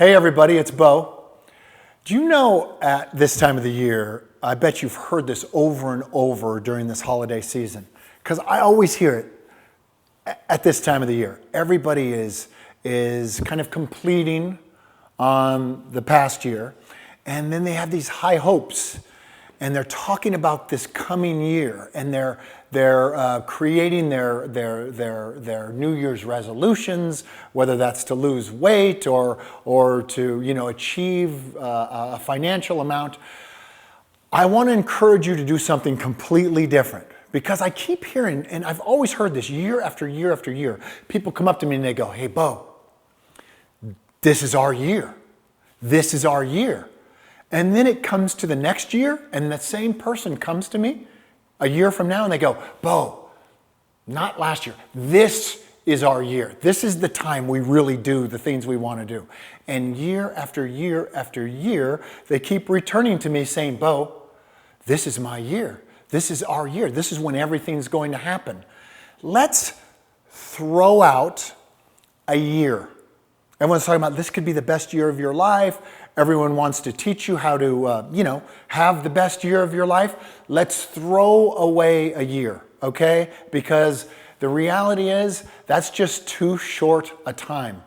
Hey everybody, it's Bo. Do you know at this time of the year, I bet you've heard this over and over during this holiday season, because I always hear it at this time of the year. Everybody is kind of completing on the past year, and then they have these high hopes, and they're talking about this coming year, and they're creating their New Year's resolutions, whether that's to lose weight or to achieve a financial amount. I want to encourage you to do something completely different, because I keep hearing, and I've always heard this year after year after year. People come up to me and they go, "Hey, Bo, this is our year. This is our year." And then it comes to the next year, and that same person comes to me a year from now and they go, "Bo, not last year. This is our year. This is the time we really do the things we want to do." And year after year after year, they keep returning to me saying, "Bo, this is my year. This is our year. This is when everything's going to happen." Let's throw out a year. Everyone's talking about this could be the best year of your life. Everyone wants to teach you how to, have the best year of your life. Let's throw away a year, okay? Because the reality is that's just too short a time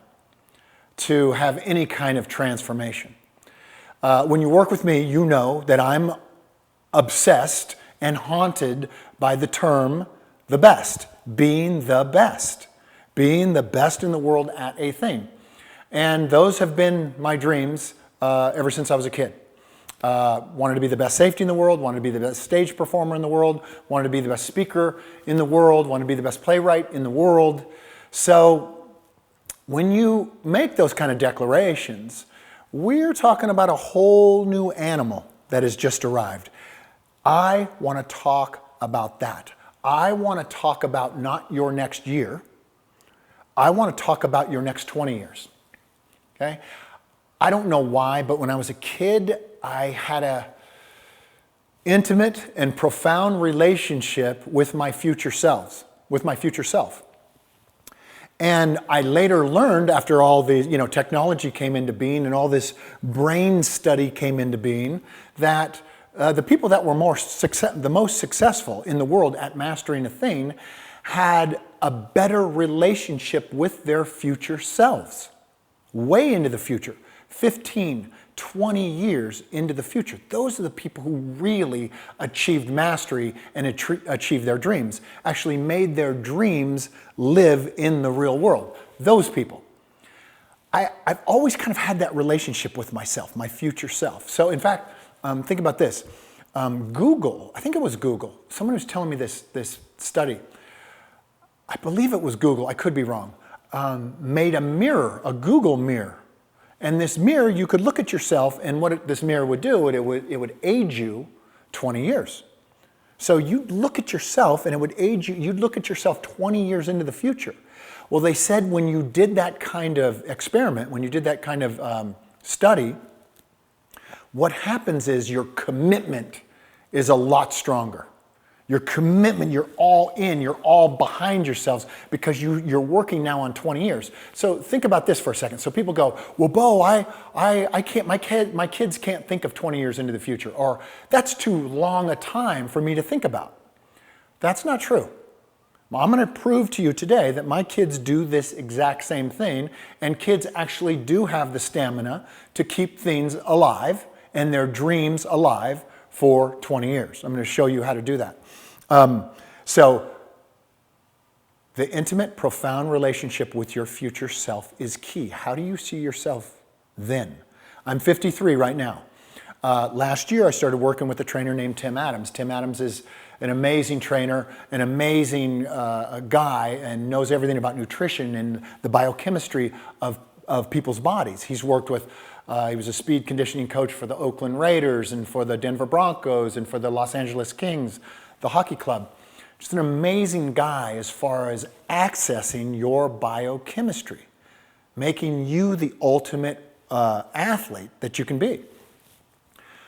to have any kind of transformation. When you work with me, you know that I'm obsessed and haunted by the term the best, being the best in the world at a thing. And those have been my dreams ever since I was a kid. Wanted to be the best safety in the world, wanted to be the best stage performer in the world, wanted to be the best speaker in the world, wanted to be the best playwright in the world. So when you make those kind of declarations, we're talking about a whole new animal that has just arrived. I want to talk about that. I want to talk about not your next year. I want to talk about your next 20 years. Okay? I don't know why, but when I was a kid, I had a intimate and profound relationship with my future self. And I later learned, after all the technology came into being and all this brain study came into being, that the people that were the most successful in the world at mastering a thing had a better relationship with their future selves, way into the future. 15, 20 years into the future. Those are the people who really achieved mastery and achieved their dreams, actually made their dreams live in the real world. Those people. I've always kind of had that relationship with myself, my future self. So in fact, think about this. Google, I think it was Google, someone was telling me this study. I believe it was Google, I could be wrong, made a mirror, a Google mirror. And this mirror, you could look at yourself, and what this mirror would do, it would age you 20 years. So you'd look at yourself, and it would age you. You'd look at yourself 20 years into the future. Well, they said when you did that kind of experiment, when you did that kind of study, what happens is your commitment is a lot stronger. Your commitment, you're all in, you're all behind yourselves because you're working now on 20 years. So think about this for a second. So people go, "Well, Bo, I can't, my kids can't think of 20 years into the future," or "That's too long a time for me to think about." That's not true. Well, I'm going to prove to you today that my kids do this exact same thing, and kids actually do have the stamina to keep things alive and their dreams alive for 20 years. I'm going to show you how to do that. So the intimate, profound relationship with your future self is key. How do you see yourself then? I'm 53 right now. Last year, I started working with a trainer named Tim Adams. Tim Adams is an amazing trainer, an amazing guy, and knows everything about nutrition and the biochemistry of people's bodies. He's worked with, he was a speed conditioning coach for the Oakland Raiders and for the Denver Broncos and for the Los Angeles Kings, the hockey club. Just an amazing guy as far as accessing your biochemistry, making you the ultimate athlete that you can be.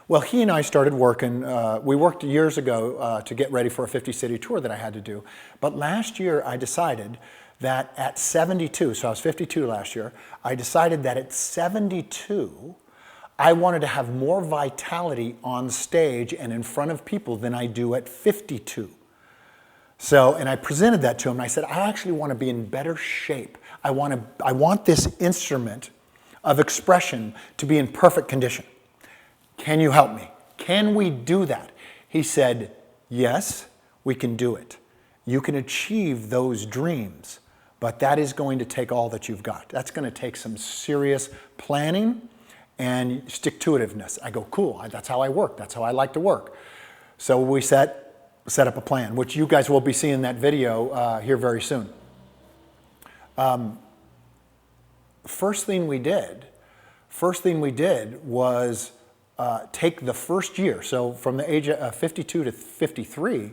Well, he and I started working, we worked years ago to get ready for a 50-city tour that I had to do. But last year I decided that at 72, so I was 52 last year, I decided that at 72, I wanted to have more vitality on stage and in front of people than I do at 52. So, and I presented that to him, and I said, I actually want to be in better shape. I want this instrument of expression to be in perfect condition. Can you help me? Can we do that? He said, yes, we can do it. You can achieve those dreams, but that is going to take all that you've got. That's going to take some serious planning and stick-to-itiveness. I go, cool, that's how I work. That's how I like to work. So we set up a plan, which you guys will be seeing that video here very soon. First thing we did was take the first year. So from the age of 52 to 53,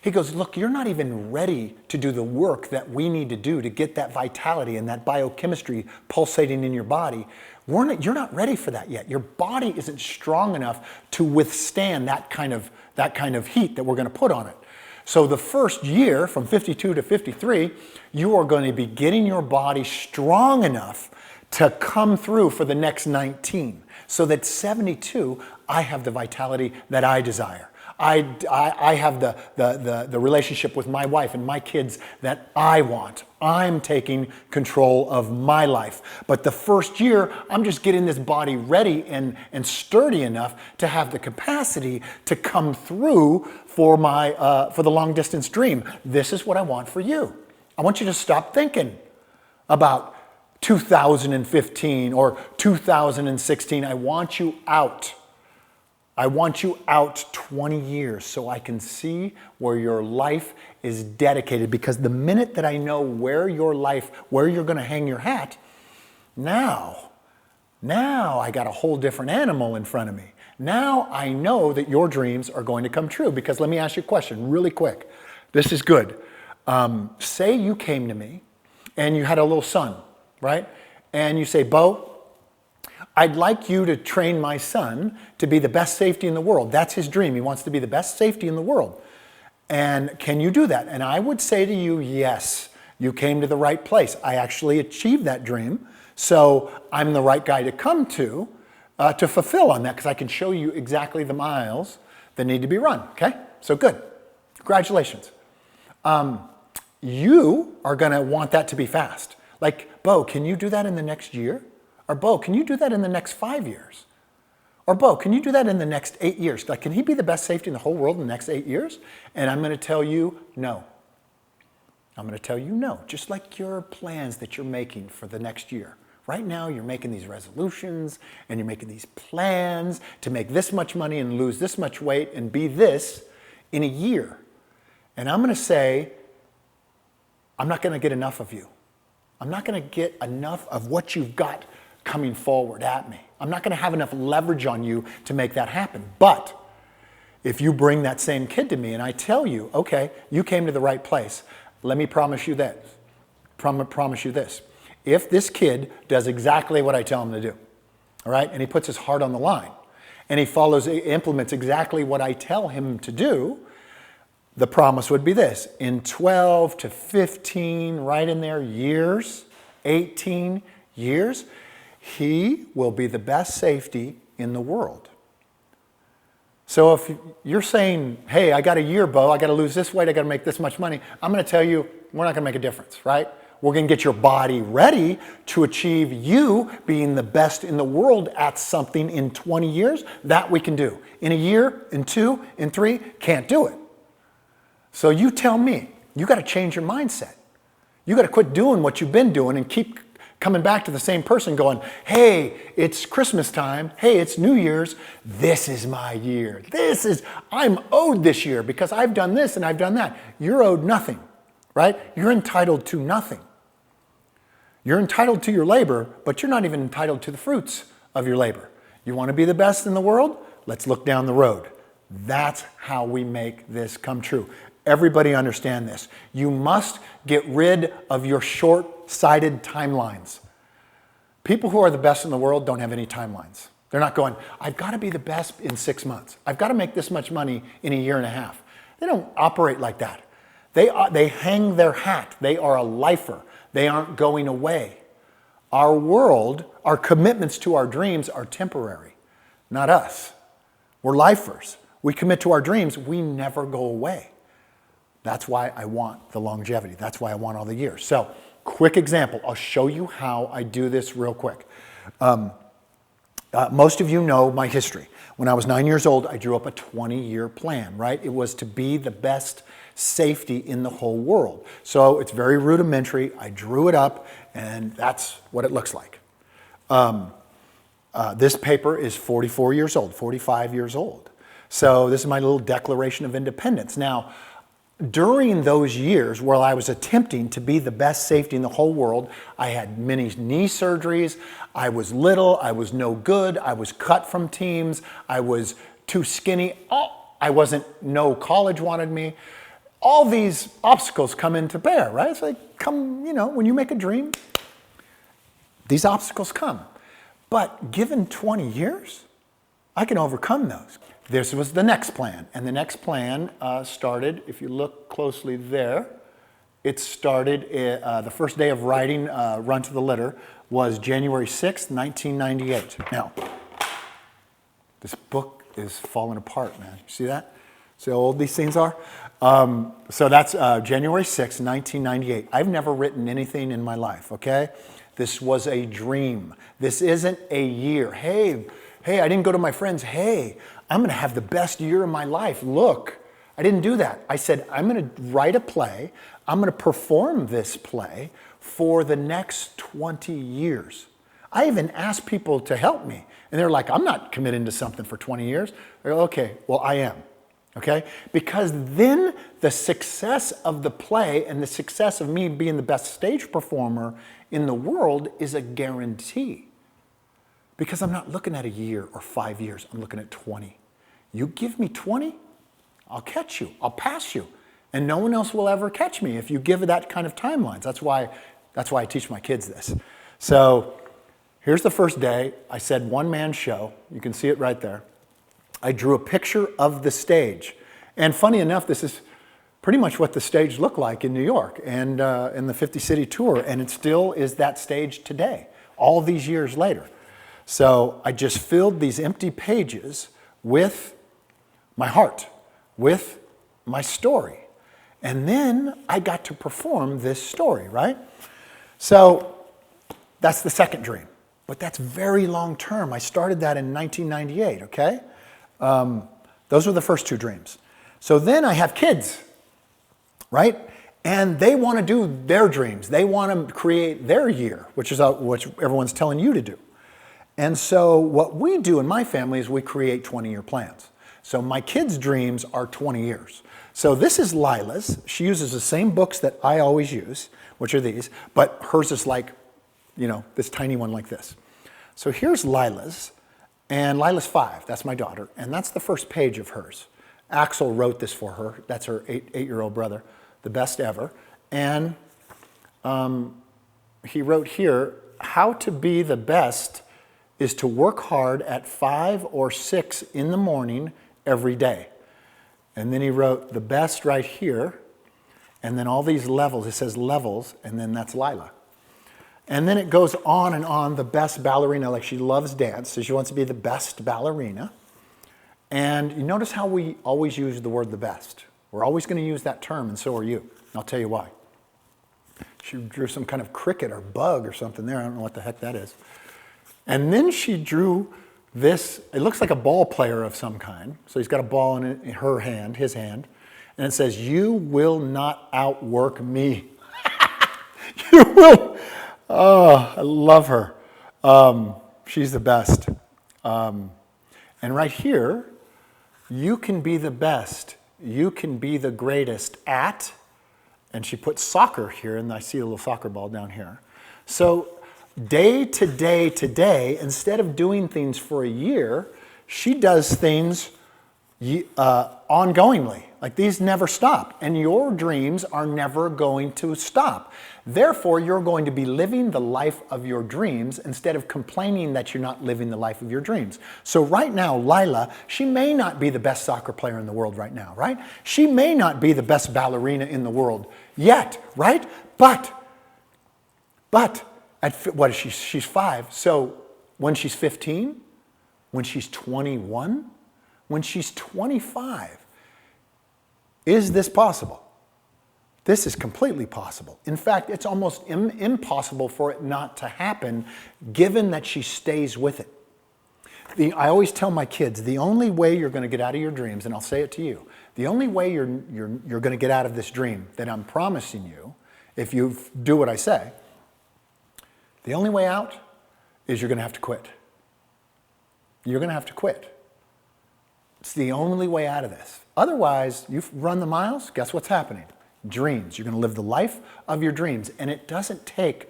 he goes, look, you're not even ready to do the work that we need to do to get that vitality and that biochemistry pulsating in your body. You're not ready for that yet. Your body isn't strong enough to withstand that kind of heat that we're going to put on it. So the first year, from 52 to 53, you are going to be getting your body strong enough to come through for the next 19. So that 72, I have the vitality that I desire. I have the relationship with my wife and my kids that I want. I'm taking control of my life. But the first year, I'm just getting this body ready and sturdy enough to have the capacity to come through for the long distance dream. This is what I want for you. I want you to stop thinking about 2015 or 2016. I want you out. I want you out 20 years so I can see where your life is dedicated, because the minute that I know where you're going to hang your hat, now I got a whole different animal in front of me. Now I know that your dreams are going to come true, because let me ask you a question really quick. This is good. Say you came to me and you had a little son, right? And you say, Bo, I'd like you to train my son to be the best safety in the world. That's his dream. He wants to be the best safety in the world. And can you do that? And I would say to you, yes, you came to the right place. I actually achieved that dream. So I'm the right guy to come to fulfill on that, because I can show you exactly the miles that need to be run. Okay? So good. Congratulations. You are going to want that to be fast. Like, Bo, can you do that in the next year? Or Bo, can you do that in the next 5 years? Or Bo, can you do that in the next 8 years? Like, can he be the best safety in the whole world in the next 8 years? And I'm going to tell you no. I'm going to tell you no. Just like your plans that you're making for the next year. Right now, you're making these resolutions and you're making these plans to make this much money and lose this much weight and be this in a year. And I'm going to say, I'm not going to get enough of you. I'm not going to get enough of what you've got coming forward at me. I'm not going to have enough leverage on you to make that happen. But if you bring that same kid to me and I tell you, okay, you came to the right place, let me promise you that. Promise you this. If this kid does exactly what I tell him to do, all right, and he puts his heart on the line, and he implements exactly what I tell him to do, the promise would be this: in 12 to 15, right in there, years, 18 years, he will be the best safety in the world. So if you're saying, hey, I got a year, Bo, I got to lose this weight, I got to make this much money, I'm going to tell you, we're not going to make a difference, right? We're going to get your body ready to achieve you being the best in the world at something in 20 years. That we can do. In a year, in 2, in 3, can't do it. So you tell me, you got to change your mindset. You got to quit doing what you've been doing and keep coming back to the same person going, hey, it's Christmas time. Hey, it's New Year's. This is my year. I'm owed this year because I've done this and I've done that. You're owed nothing, right? You're entitled to nothing. You're entitled to your labor, but you're not even entitled to the fruits of your labor. You want to be the best in the world? Let's look down the road. That's how we make this come true. Everybody understand this. You must get rid of your short-sighted timelines. People who are the best in the world don't have any timelines. They're not going, I've got to be the best in 6 months. I've got to make this much money in a year and a half. They don't operate like that. They hang their hat. They are a lifer. They aren't going away. Our world, our commitments to our dreams are temporary, not us. We're lifers. We commit to our dreams. We never go away. That's why I want the longevity. That's why I want all the years. So, quick example. I'll show you how I do this real quick. Most of you know my history. When I was 9 years old, I drew up a 20-year plan, right? It was to be the best safety in the whole world. So it's very rudimentary. I drew it up, and that's what it looks like. This paper is 44 years old, 45 years old. So this is my little Declaration of Independence. Now, during those years while I was attempting to be the best safety in the whole world, I had many knee surgeries. I was little. I was no good. I was cut from teams. I was too skinny. No college wanted me. All these obstacles come into bear, right? It's like, when you make a dream, these obstacles come. But given 20 years, I can overcome those. This was the next plan. And the next plan started, if you look closely there, it started, the first day of writing Runt to the Litter was January 6th, 1998. Now, this book is falling apart, man. You see that? See how old these things are? So that's January 6th, 1998. I've never written anything in my life, okay? This was a dream. This isn't a year. Hey, I didn't go to my friends. Hey, I'm going to have the best year of my life. Look, I didn't do that. I said, I'm going to write a play. I'm going to perform this play for the next 20 years. I even asked people to help me. And they're like, I'm not committing to something for 20 years. I go, okay, well, I am. Okay? Because then the success of the play and the success of me being the best stage performer in the world is a guarantee. Because I'm not looking at a year or 5 years, I'm looking at 20. You give me 20, I'll catch you, I'll pass you. And no one else will ever catch me if you give that kind of timelines. That's why I teach my kids this. So here's the first day. I said one-man show. You can see it right there. I drew a picture of the stage. And funny enough, this is pretty much what the stage looked like in New York and in the 50-city tour. And it still is that stage today, all these years later. So I just filled these empty pages with my heart, with my story. And then I got to perform this story, right? So that's the second dream. But that's very long term. I started that in 1998, okay? Those were the first two dreams. So then I have kids, right? And they want to do their dreams. They want to create their year, which is what everyone's telling you to do. And so what we do in my family is we create 20-year plans. So my kids' dreams are 20 years. So this is Lila's. She uses the same books that I always use, which are these, but hers is like, this tiny one like this. So here's Lila's, and Lila's 5. That's my daughter, and that's the first page of hers. Axel wrote this for her. That's her eight-year-old brother, the best ever. And he wrote here, how to be the best is to work hard at 5 or 6 in the morning every day. And then he wrote the best right here, and then all these levels. It says levels, and then that's Lila. And then it goes on and on, the best ballerina, like she loves dance, so she wants to be the best ballerina. And you notice how we always use the word the best. We're always going to use that term, and so are you. And I'll tell you why. She drew some kind of cricket or bug or something there. I don't know what the heck that is. And then she drew this, it looks like a ball player of some kind. So he's got a ball in her hand, his hand. And it says, you will not outwork me. You will. Oh, I love her. She's the best. And right here, you can be the best. You can be the greatest at, and she put soccer here, and I see a little soccer ball down here. So day to day to day, instead of doing things for a year, she does things ongoingly. Like these never stop, and your dreams are never going to stop. Therefore, you're going to be living the life of your dreams instead of complaining that you're not living the life of your dreams. So right now, Lila, she may not be the best soccer player in the world right now, right? She may not be the best ballerina in the world yet, right? But what is she? She's 5. So when she's 15, when she's 21, when she's 25, is this possible? This is completely possible. In fact, it's almost impossible for it not to happen, given that she stays with it. I always tell my kids, the only way you're going to get out of your dreams, and I'll say it to you, the only way you're going to get out of this dream that I'm promising you, if you do what I say, the only way out is you're going to have to quit. You're going to have to quit. It's the only way out of this. Otherwise, you've run the miles, guess what's happening? Dreams. You're going to live the life of your dreams, and it doesn't take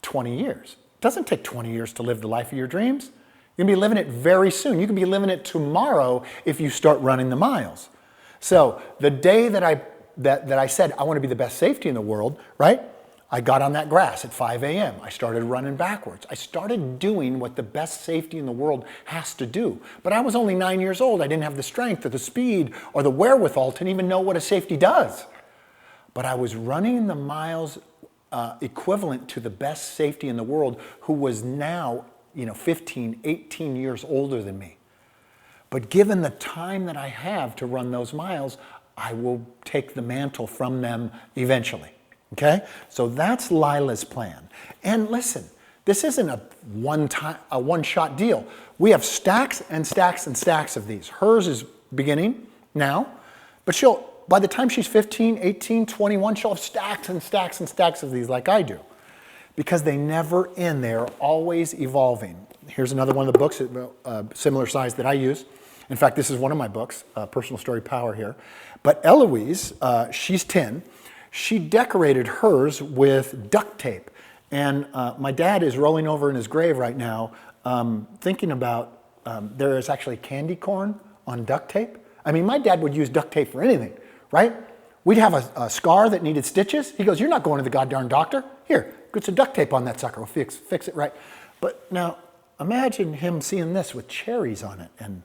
20 years. It doesn't take 20 years to live the life of your dreams. You're going to be living it very soon. You can be living it tomorrow if you start running the miles. So the day that I said I want to be the best safety in the world, right? I got on that grass at 5 a.m. I started running backwards. I started doing what the best safety in the world has to do. But I was only 9 years old. I didn't have the strength or the speed or the wherewithal to even know what a safety does. But I was running the miles equivalent to the best safety in the world, who was now 15, 18 years older than me. But given the time that I have to run those miles, I will take the mantle from them eventually. Okay? So that's Lila's plan. And listen, this isn't a one-shot deal. We have stacks and stacks and stacks of these. Hers is beginning now, but by the time she's 15, 18, 21, she'll have stacks and stacks and stacks of these like I do, because they never end. They're always evolving. Here's another one of the books, similar size that I use. In fact, this is one of my books, Personal Story Power here. But Eloise, she's 10. She decorated hers with duct tape. And my dad is rolling over in his grave right now thinking about, there is actually candy corn on duct tape. I mean, my dad would use duct tape for anything, right? We'd have a scar that needed stitches. He goes, "You're not going to the goddamn doctor. Here, get some duct tape on that sucker. We'll fix it right." But now, imagine him seeing this with cherries on it and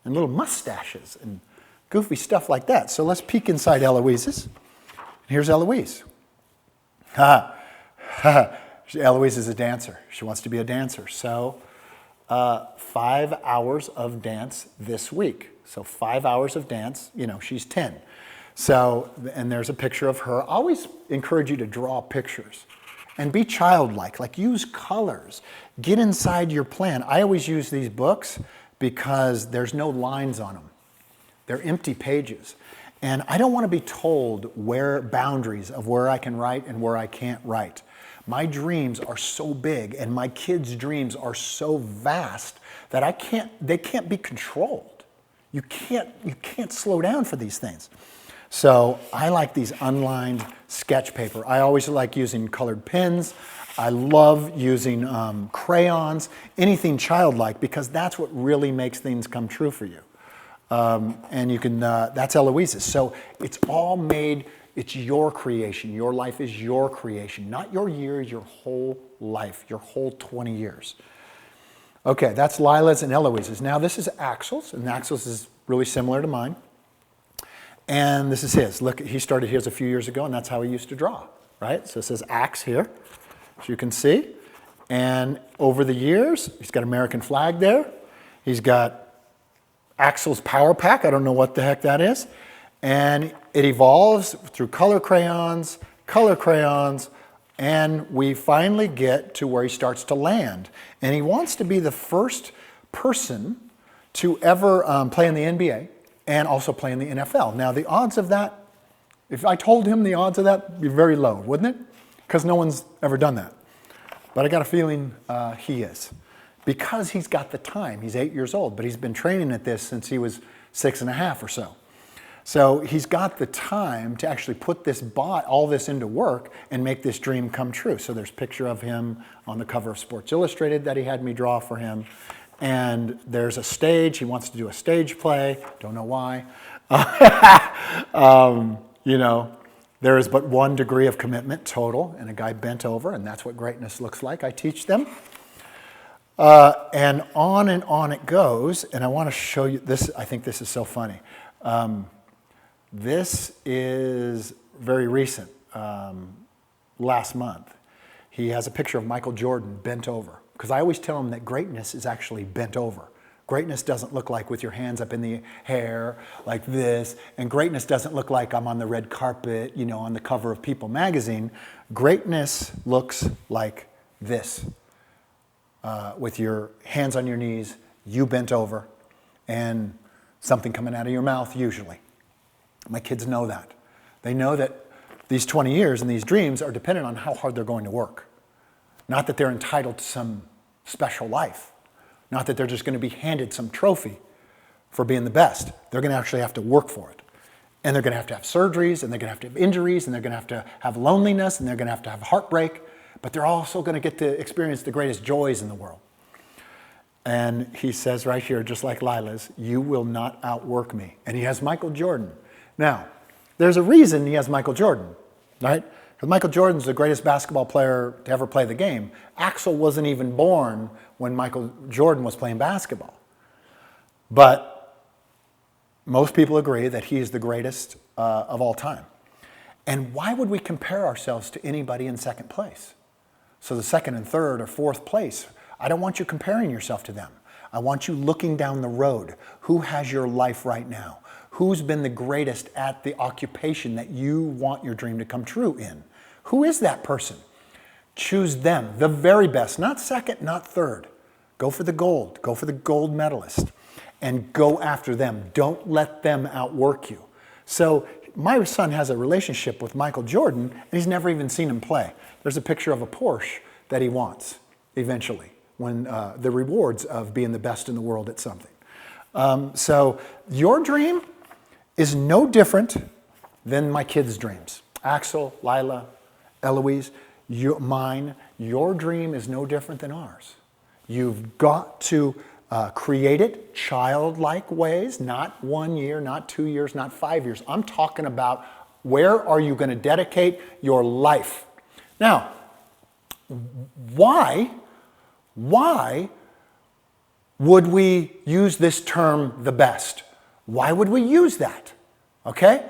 little mustaches and goofy stuff like that. So let's peek inside Eloise's. Here's Eloise. Eloise is a dancer. She wants to be a dancer. So 5 hours of dance this week. So 5 hours of dance, she's 10. So, and there's a picture of her. I always encourage you to draw pictures and be childlike, like use colors. Get inside your plan. I always use these books because there's no lines on them. They're empty pages. And I don't want to be told boundaries of where I can write and where I can't write. My dreams are so big and my kids' dreams are so vast that they can't be controlled. You can't slow down for these things. So I like these unlined sketch paper. I always like using colored pens. I love using crayons, anything childlike, because that's what really makes things come true for you. And you can, that's Eloise's. So it's all made, it's your creation. Your life is your creation, not your years, your whole life, your whole 20 years. Okay, that's Lila's and Eloise's. Now this is Axel's, and Axel's is really similar to mine. And this is his. Look, he started his a few years ago, and that's how he used to draw, right? So it says Axe here, as you can see. And over the years, he's got American flag there. He's got Axel's Power Pack. I don't know what the heck that is. And it evolves through color crayons, and we finally get to where he starts to land. And he wants to be the first person to ever play in the NBA and also play in the NFL. Now, the odds of that, if I told him the odds of that, would be very low, wouldn't it? Because no one's ever done that. But I got a feeling he is. Because he's got the time. He's 8 years old, but he's been training at this since he was 6.5 or so. So he's got the time to actually put all this into work and make this dream come true. So there's a picture of him on the cover of Sports Illustrated that he had me draw for him. and there's a stage. He wants to do a stage play. Don't know why. You know, there is but 1 degree of commitment total, and a guy bent over, and that's what greatness looks like. I teach them. And on it goes, and I want to show you this. I think this is so funny. This is very recent, last month. He has a picture of Michael Jordan bent over, because I always tell him that greatness is actually bent over. Greatness doesn't look like with your hands up in the air like this, and greatness doesn't look like I'm on the red carpet, you know, on the cover of People magazine. Greatness looks like this, with your hands on your knees, you bent over, and something coming out of your mouth usually. My kids know that. They know that these 20 years and these dreams are dependent on how hard they're going to work. Not that they're entitled to some special life. Not that they're just going to be handed some trophy for being the best. They're going to actually have to work for it. And they're going to have surgeries, and they're going to have injuries, and they're going to have loneliness, and they're going to have heartbreak. But they're also going to get to experience the greatest joys in the world. And he says right here, just like Lila's, you will not outwork me. And he has Michael Jordan. Now, there's a reason he has Michael Jordan, right? Because Michael Jordan's the greatest basketball player to ever play the game. Axel wasn't even born when Michael Jordan was playing basketball. But most people agree that he is the greatest of all time. And why would we compare ourselves to anybody in second place? So the second and third or fourth place, I don't want you comparing yourself to them. I want you looking down the road. Who has your life right now? Who's been the greatest at the occupation that you want your dream to come true in? Who is that person? Choose them, the very best, not second, not third. Go for the gold. Go for the gold medalist and go after them. Don't let them outwork you. So my son has a relationship with Michael Jordan, and he's never even seen him play. There's a picture of a Porsche that he wants eventually, when the rewards of being the best in the world at something. So your dream is no different than my kids' dreams. Axel, Lila, Eloise, mine. Your dream is no different than ours. You've got to create it childlike ways, not 1 year, not 2 years, not 5 years. I'm talking about where are you going to dedicate your life. Now, why would we use this term the best? Why would we use that? Okay?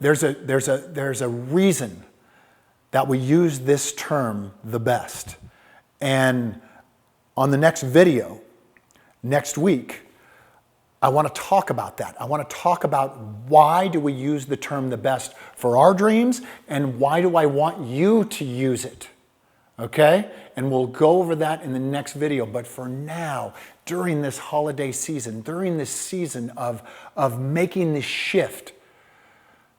There's a reason that we use this term the best. And on the next video, next week, I want to talk about that. I want to talk about why do we use the term the best for our dreams, and why do I want you to use it? Okay? And we'll go over that in the next video. But for now, during this holiday season, during this season of making this shift,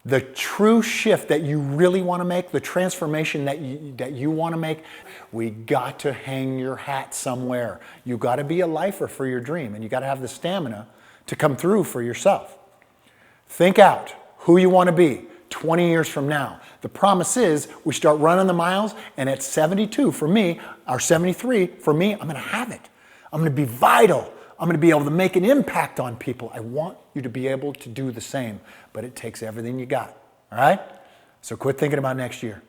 the true shift that you really want to make, the transformation that you want to make, we got to hang your hat somewhere. You got to be a lifer for your dream, and you got to have the stamina to come through for yourself. Think out who you want to be 20 years from now. The promise is we start running the miles, and at 72 for me, or 73 for me, I'm going to have it. I'm going to be vital. I'm going to be able to make an impact on people. I want you to be able to do the same, but it takes everything you got, all right? So quit thinking about next year.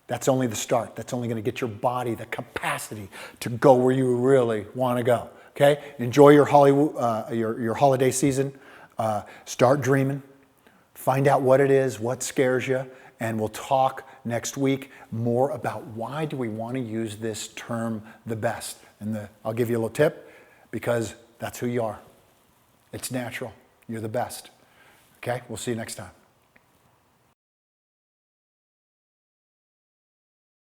That's only the start. That's only going to get your body the capacity to go where you really want to go, okay? Enjoy your holiday season. Start dreaming. Find out what it is, what scares you, and we'll talk next week more about why do we want to use this term the best. And I'll give you a little tip, because that's who you are. It's natural. You're the best. Okay? We'll see you next time.